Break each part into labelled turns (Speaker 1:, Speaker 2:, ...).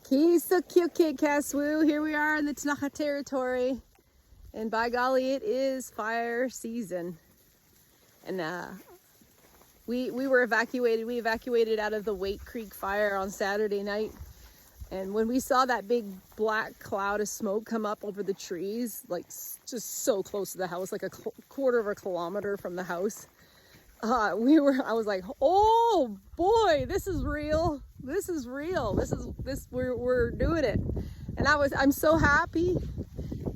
Speaker 1: Ktunaxa. Here we are in the Ktunaxa territory, and by golly, it is fire season. And we were evacuated. We evacuated out of the Wake Creek fire on Saturday night. And when we saw that big black cloud of smoke come up over the trees, like just so close to the house, like a quarter of a kilometer from the house, I was like, oh boy, this is real. This is real. We're doing it. And I'm so happy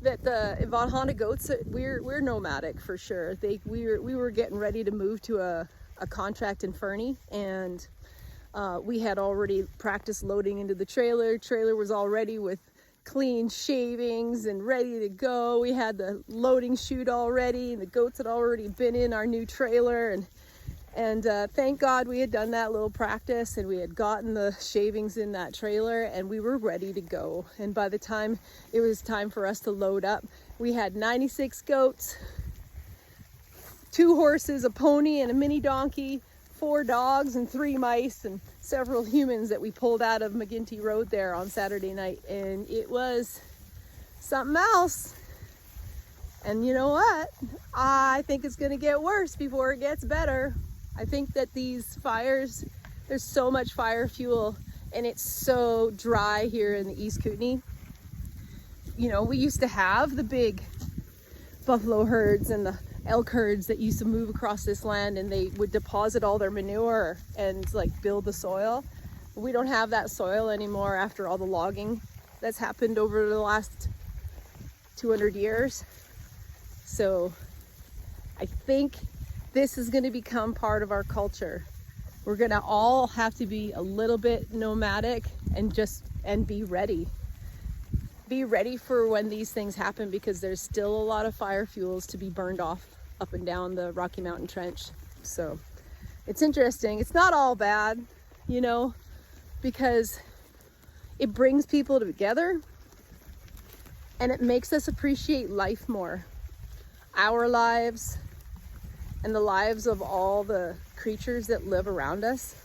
Speaker 1: that the Honda goats, we're nomadic for sure. We were getting ready to move to a contract in Fernie, and we had already practiced loading into the trailer. Trailer was all ready with clean shavings and ready to go. We had the loading chute all ready, and the goats had already been in our new trailer, and thank God we had done that little practice, and we had gotten the shavings in that trailer, and we were ready to go. And by the time it was time for us to load up, we had 96 goats, 2 horses, a pony, and a mini donkey, 4 dogs, and 3 mice, and several humans that we pulled out of McGinty Road there on Saturday night. And it was something else. And you know what? I think it's going to get worse before it gets better. I think that these fires, there's so much fire fuel, and it's so dry here in the East Kootenay. You know, we used to have the big buffalo herds and the elk herds that used to move across this land, and they would deposit all their manure and like build the soil. We don't have that soil anymore after all the logging that's happened over the last 200 years. So I think this is going to become part of our culture. We're going to all have to be a little bit nomadic and be ready. Be ready for when these things happen, because there's still a lot of fire fuels to be burned off up and down the Rocky Mountain Trench. So it's interesting. It's not all bad, you know, because it brings people together and it makes us appreciate life more. Our lives and the lives of all the creatures that live around us.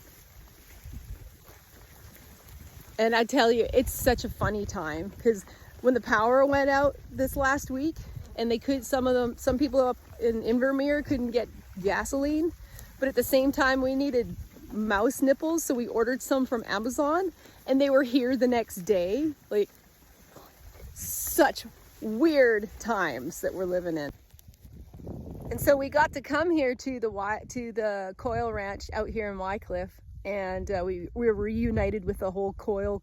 Speaker 1: And I tell you, it's such a funny time, because when the power went out this last week, and some people up in Invermere couldn't get gasoline, but at the same time we needed mouse nipples, so we ordered some from Amazon, and they were here the next day. Like, such weird times that we're living in. And so we got to come here to the Coil Ranch out here in Wycliffe, and we were reunited with the whole Coil